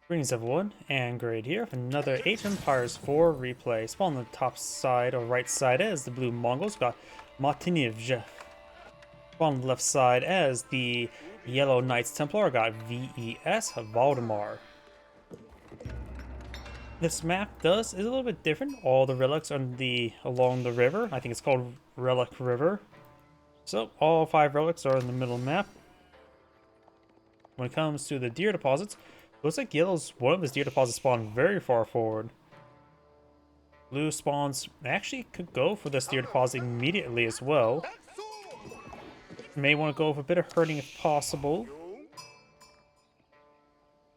Greetings everyone, and Grade here with another Age of Empires 4 replay. Spawn on the top side or right side as the blue Mongols got Matinjff. Spawn on the left side as the yellow Knights Templar got VES Valdemar. This map is a little bit different. All the relics are along the river. I think it's called Relic River. So all 5 relics are in the middle of the map. When it comes to the deer deposits, looks like yellow's one of his deer deposits spawned very far forward. Blue spawns actually could go for this deer deposit immediately as well. May want to go with a bit of herding if possible.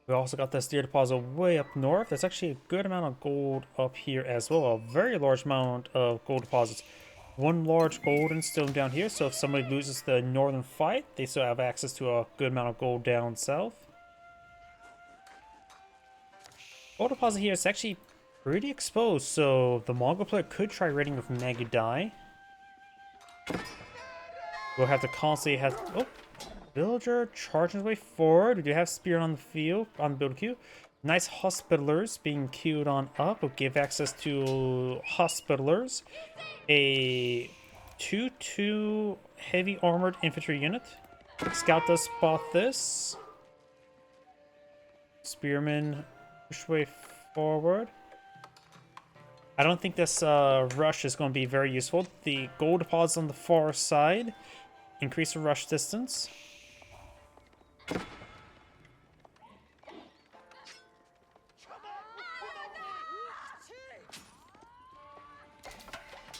We also got this deer deposit way up north. There's actually a good amount of gold up here as well. A very large amount of gold deposits. One large golden stone down here, so if somebody loses the northern fight, they still have access to a good amount of gold down south. Gold deposit here is actually pretty exposed, so the Mongol player could try raiding with Magadai. We'll have to constantly have... Oh! Villager charging his way forward. We do have Spear on the field, on the build queue. Nice Hospitalers being queued on up will give access to Hospitalers. A 2-2 heavy armored infantry unit. Scout does spot this. Spearmen push way forward. I don't think this rush is going to be very useful. The gold deposits on the far side increase the rush distance.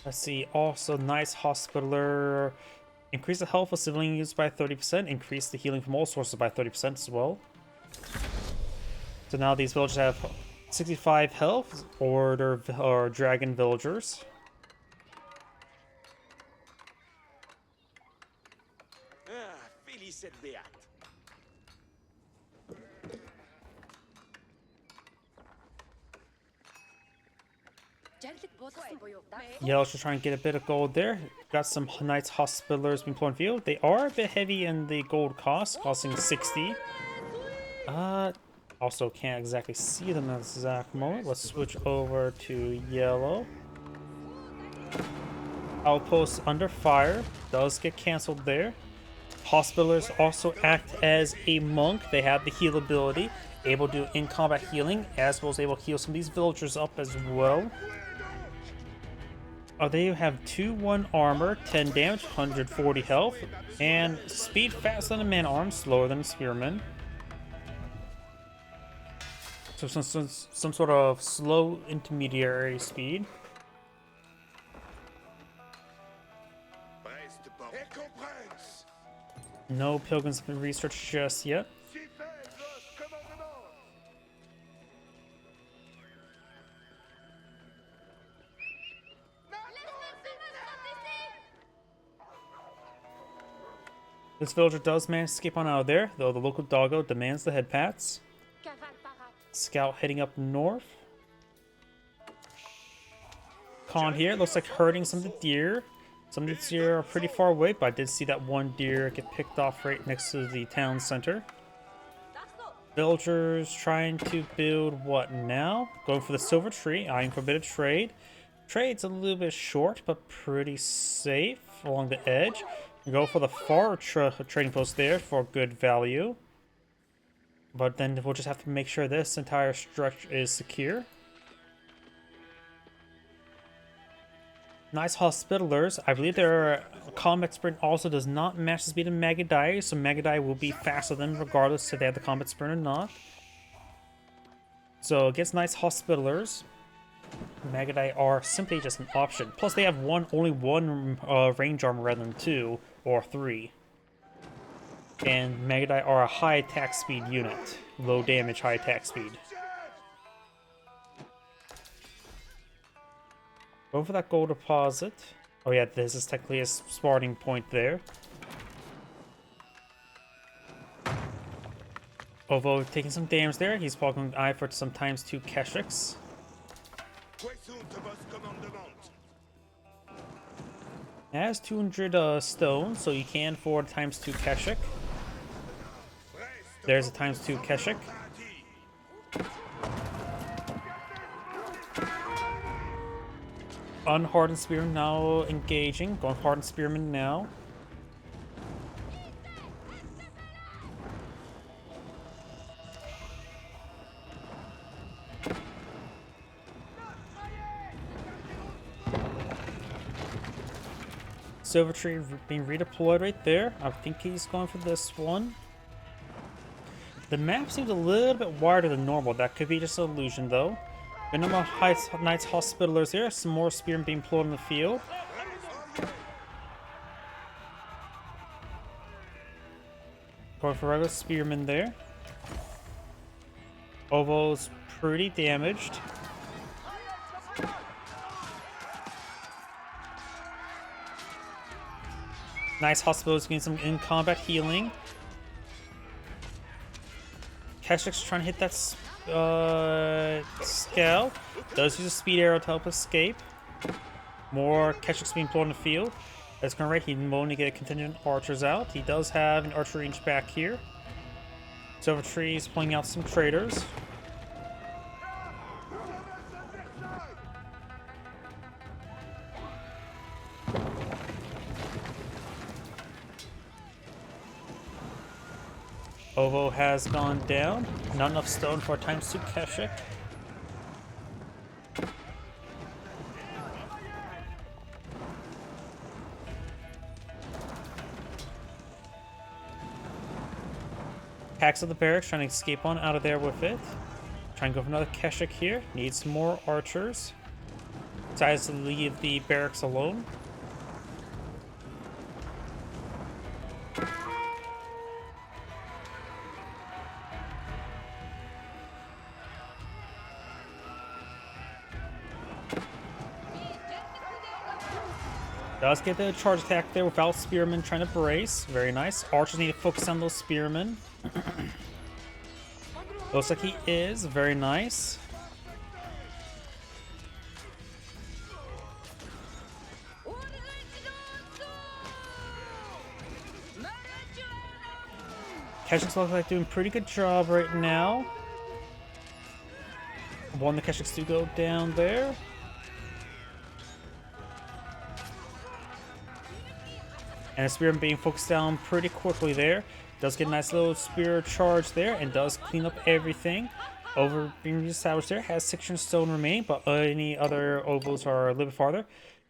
Let's see, also nice Hospitaler. Increase the health of civilian units by 30%, increase the healing from all sources by 30% as well. So now these villagers have 65 health, or dragon villagers. Yellow's just trying to get a bit of gold there. Got some Knights Hospitalers being put in field. They are a bit heavy in the gold cost, costing 60. Also can't exactly see them at this exact moment. Let's switch over to yellow. Outpost under fire does get cancelled there. Hospitalers also act as a monk. They have the heal ability, able to do in-combat healing, as well as able to heal some of these villagers up as well. They have 2-1 armor, 10 damage, 140 health, and speed faster than a man-armed, slower than a spearman. So some sort of slow intermediary speed. No pilgrims have been researched just yet. This villager does manage to skip on out of there, though the local doggo demands the head pats. Scout heading up north. Khan here, looks like herding some of the deer. Some of the deer are pretty far away, but I did see that one deer get picked off right next to the town center. Villagers trying to build what now? Going for the silver tree, eyeing for a bit of trade. Trade's a little bit short, but pretty safe along the edge. Go for the far trading post there for good value. But then we'll just have to make sure this entire structure is secure. Nice Hospitalers. I believe their combat sprint also does not match the speed of Magadai, so Magadai will be faster than regardless if they have the combat sprint or not. So against nice Hospitalers, Magadai are simply just an option. Plus they have only one range armor rather than 2 or 3. And Magadai are a high attack speed unit. Low damage, high attack speed. Go for that gold deposit. Oh yeah, this is technically a starting point there. Although taking some damage there, he's probably going to eye for some ×2 Keshiks. It has 200 stone, so you can afford ×2 Keshik. There's a ×2 Keshik. Unhardened Spearman now engaging. Going Hardened Spearman now. Silver Tree being redeployed right there. I think he's going for this one. The map seems a little bit wider than normal. That could be just an illusion, though. A number of Knights Hospitallers here. Some more spearmen being deployed in the field. Going for regular spearmen there. Ovo's pretty damaged. Nice Hospitallers getting some in-combat healing. Keshik's trying to hit that scout. Does use a speed arrow to help escape. More Keshik's being deployed in the field. That's going right. He's going to get a contingent of archers out. He does have an archer range back here. Silver Tree is pulling out some traders. Ovo has gone down. Not enough stone for a time suit Keshik. Hacks of the barracks trying to escape on out of there with it. Trying to go for another Keshik here. Needs some more archers. Decides to leave the barracks alone. Does get the charge attack there without spearmen trying to brace. Very nice. Archers need to focus on those spearmen. Looks like he is. Very nice. Keshiks look like doing a pretty good job right now. One of the Keshiks do go down there. And a spearman being focused down pretty quickly there. Does get a nice little spear charge there and does clean up everything. Over being reestablished there. Has 600 stone remaining, but any other ovals are a little bit farther.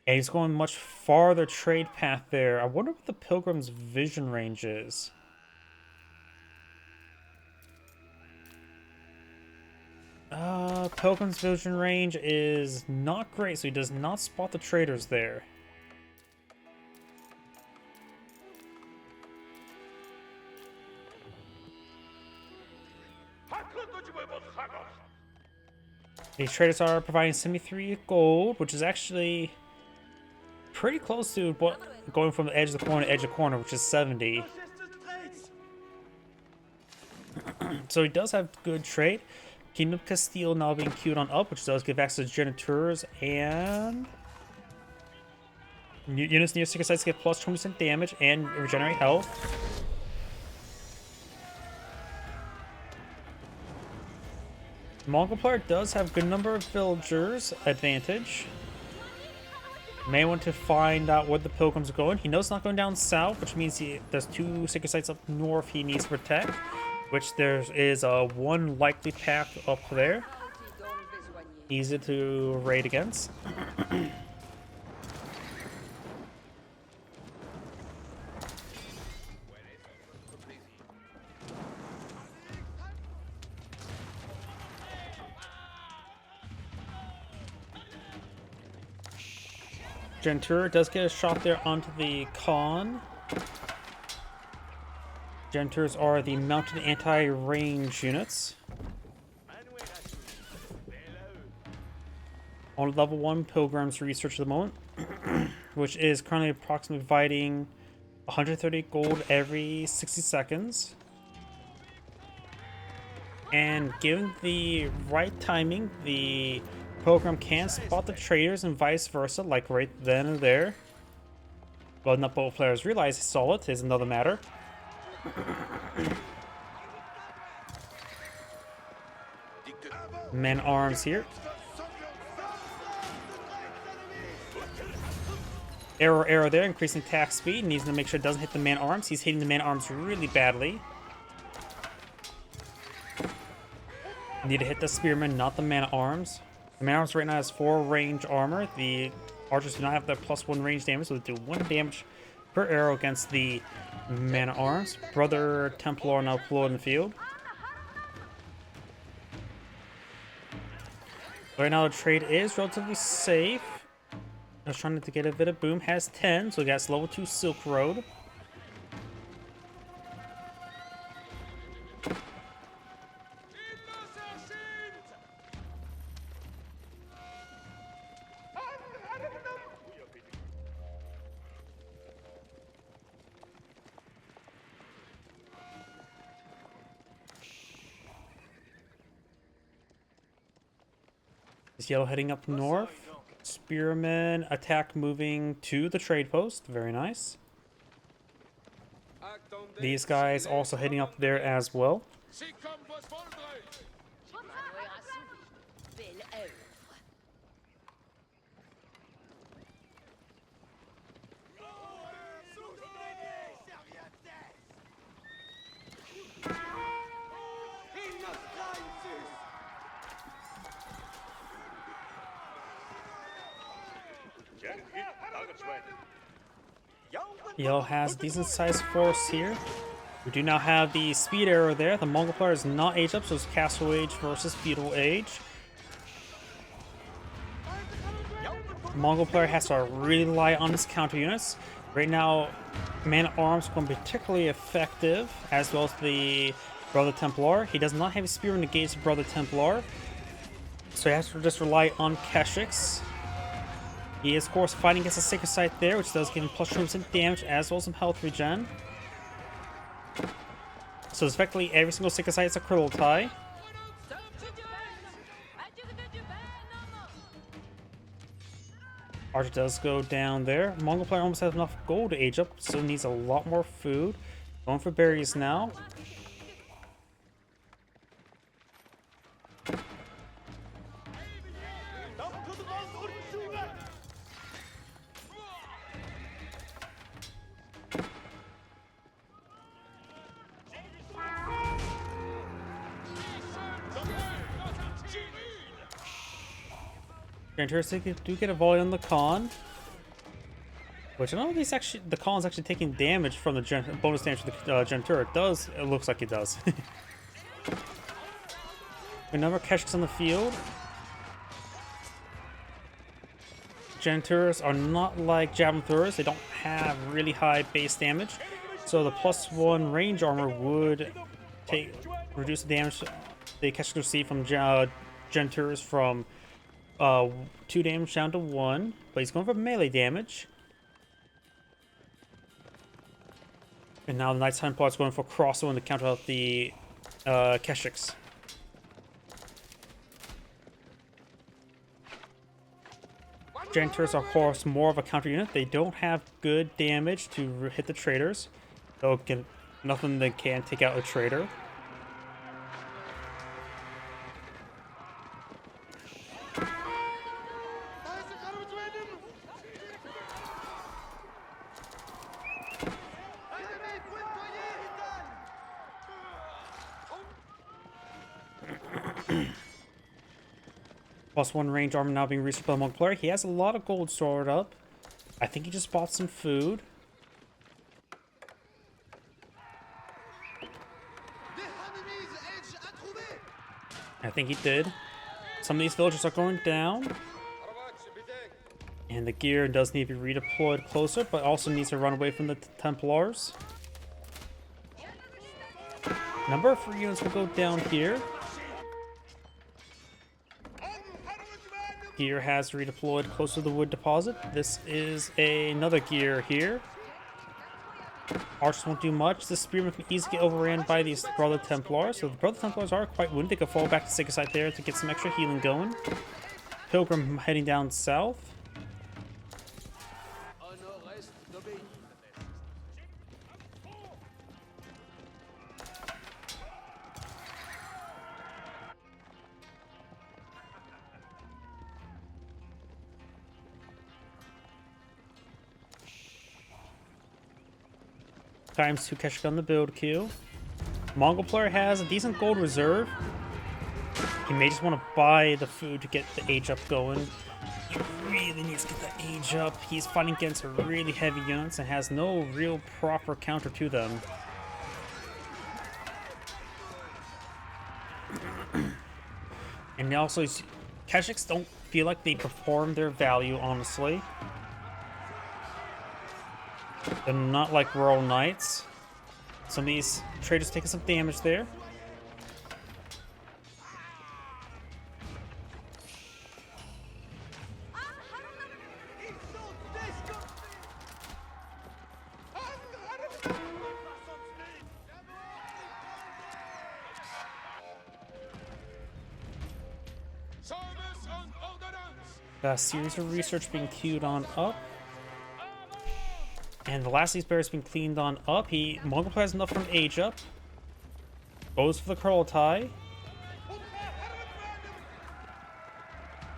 And he's going much farther trade path there. I wonder what the Pilgrim's vision range is. Pilgrim's vision range is not great, so he does not spot the traders there. These traders are providing 73 gold, which is actually pretty close to what going from the edge of the corner to edge of corner, which is 70. So he does have good trade. Kingdom Castile now being queued on up, which does give access to generators and units near secret sites get plus 20% damage and regenerate health. Mongol player does have a good number of villagers advantage. May want to find out where the pilgrims are going. He knows it's not going down south, which means there's 2 secret sites up north he needs to protect, which there is one likely path up there. Easy to raid against. Gentur does get a shot there onto the Khan. Genturs are the mounted anti-range units. On level 1 Pilgrim's research at the moment, which is currently approximately providing 130 gold every 60 seconds. And given the right timing, the Pilgrim can spot the traders and vice versa, like right then and there. Well, not both players realize he saw it is another matter. Men arms here. Arrow there, increasing attack speed. Needs to make sure it doesn't hit the man-arms. He's hitting the man-arms really badly. Need to hit the spearman, not the man-at-arms. The man-at-arms right now has 4 range armor. The archers do not have the +1 range damage, so they do 1 damage per arrow against the man-at-arms. Brother Templar now deployed in the field. Right now the trade is relatively safe. I was trying to get a bit of boom. Has 10, so we got level 2 Silk Road. Is yellow heading up north? Spearmen attack moving to the trade post. Very nice. These guys also heading up there as well. Yellow has a decent sized force here. We do now have the speed arrow there. The Mongol player is not age up, so it's Castle Age versus Feudal Age. The Mongol player has to really rely on his counter units. Right now, man-at-arms are going to be particularly effective, as well as the Brother Templar. He does not have a spear to engage the Brother Templar, so he has to just rely on Keshiks. He is, of course, fighting against the Sacred Site there, which does give him +2% damage, as well as some health regen. So effectively, every single Sacred Site is a critical tie. Archer does go down there. Mongol player almost has enough gold to age up, so needs a lot more food. Going for berries now. Interesting, do get a volley on the Khan. Which I don't know if the Khan's actually taking damage from the bonus damage to the Gentur. It looks like it does. A number of Keshiks on the field. Genturs are not like Javelin Throwers. They don't have really high base damage. So the +1 range armor would reduce the damage the Keshiks receive from Genturs from 2 damage down to 1, but he's going for melee damage. And now the Knights Templar is going for crossbow to counter out the Keshiks. Genturs are, of course, more of a counter unit. They don't have good damage to hit the traders. They'll get nothing that can take out a trader. +1 range armor now being reached by the Monk player. He has a lot of gold stored up. I think he just bought some food. I think he did. Some of these villagers are going down. And the gear does need to be redeployed closer, but also needs to run away from the Templars. Number of free units will go down here. Gear has redeployed close to the wood deposit. This is another gear here. Archers won't do much. The spearmen can easily get overran by these Brother Templars. So the Brother Templars are quite wounded. They can fall back to Sacred Site there to get some extra healing going. Pilgrim heading down south. times 2 Keshik on the build queue. Mongol player has a decent gold reserve. He may just want to buy the food to get the age up going. He really needs to get that age up. He's fighting against really heavy units and has no real proper counter to them. And also, Keshiks don't feel like they perform their value, honestly. They're not like Royal Knights. Some of these traders taking some damage there. Got a series of research being queued on up. And the last of these bears being cleaned on up. Mongol player has enough for an age up. Goes for the curl tie.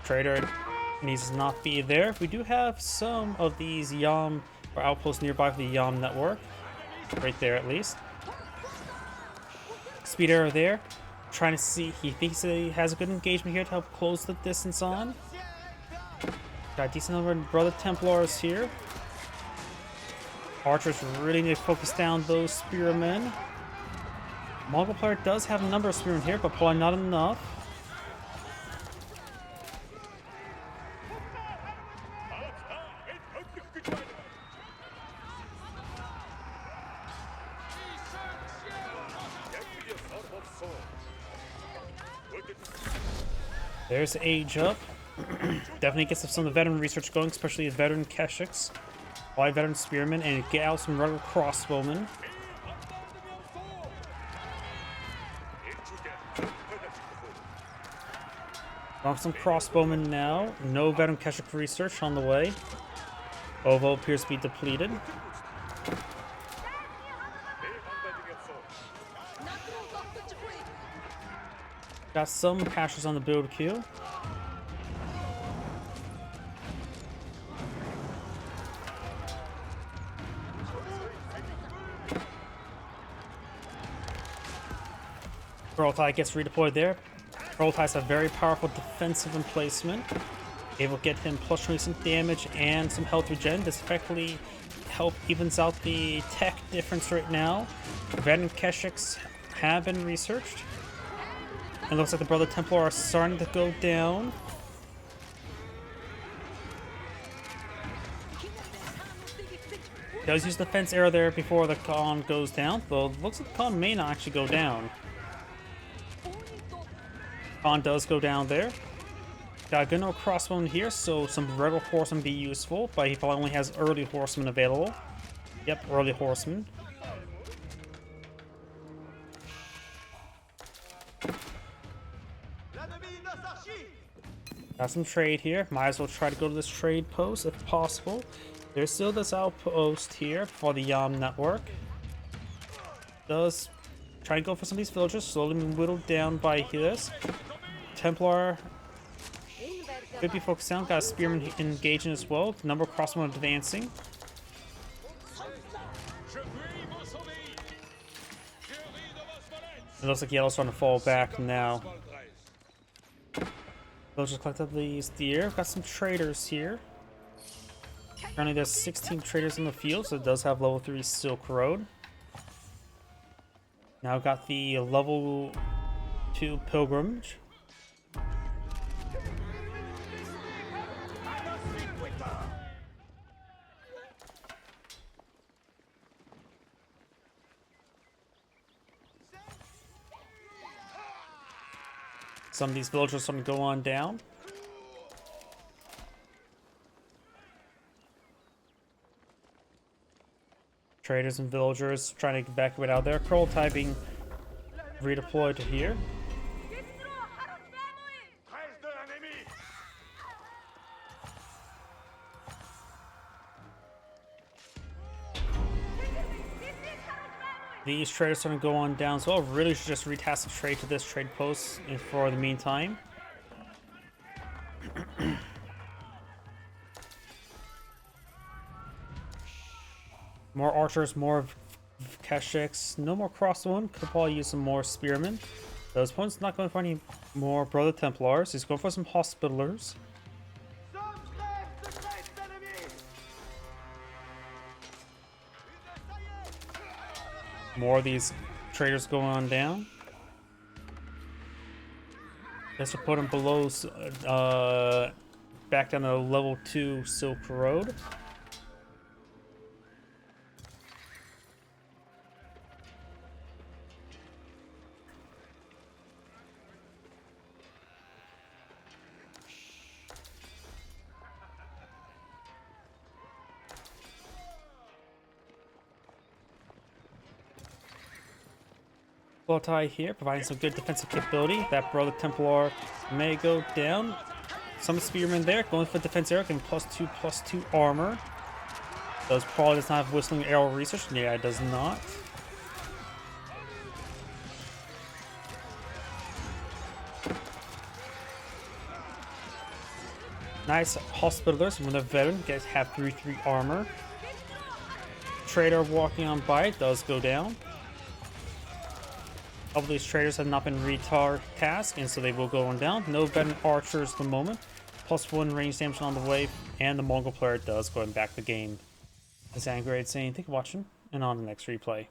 Trader needs to not be there. We do have some of these Yam or outposts nearby for the Yam network. Right there at least. Speed arrow there. Trying to see, he thinks he has a good engagement here to help close the distance on. Got a decent number of brother Templars here. Archers really need to focus down those spearmen. Mongol player does have a number of spearmen here, but probably not enough. There's age up. Definitely gets some of the veteran research going, especially the veteran Keshiks. Buy veteran spearmen and get out some regular crossbowmen. Got some crossbowmen now. No veteran Keshik research on the way. Ovo appears to be depleted. Got some pashas on the build queue. Kurultai gets redeployed there. Kurultai's a very powerful defensive emplacement. Able to get him plus 20 some damage and some health regen. This effectively evens out the tech difference right now. Veteran Keshiks have been researched. It looks like the brother Templar are starting to go down. Does use the fence arrow there before the con goes down, though it looks like the con may not actually go down. Con does go down there. Got a good no crossbowman here, so some regular horsemen be useful, but he probably only has early horsemen available. Yep, early horsemen. Got some trade here. Might as well try to go to this trade post if possible. There's still this outpost here for the Yam network. Does try and go for some of these villagers, slowly being whittled down by this. Templar could be focused down. Got a spearman engaging as well. Number of crossbowmen advancing. It looks like yellow's starting to fall back now. Villagers collected these deer. Got some traders here. Currently there's 16 traders in the field, so it does have level 3 Silk Road. Now got the level 2 Pilgrimage. Some of these villagers are starting to go on down. Traders and villagers trying to evacuate out there. Kurultai being redeployed to here. These traders are starting to go on down as well. Really should just retask the trade to this trade post for the meantime. More archers, more Kasheks, no more crossbone. Could probably use some more spearmen. Those opponent's not going for any more Brother Templars. He's going for some Hospitalers. More of these traders going on down. Let's put him below, back down to level 2 Silk Road. Tie here, providing some good defensive capability. That Brother Templar may go down. Some spearmen there, going for defense arrow, getting +2/+2 armor. Does probably does not have whistling arrow research. Yeah, it does not. Nice Hospitalers from the veteran, guys have 3/3 armor. Trader walking on by does go down. All of these traders have not been retard tasked, and so they will go on down. No veteran archers at the moment. +1 range damage on the way, and the Mongol player does going back the game. This is Angry saying thank you for watching, and on the next replay.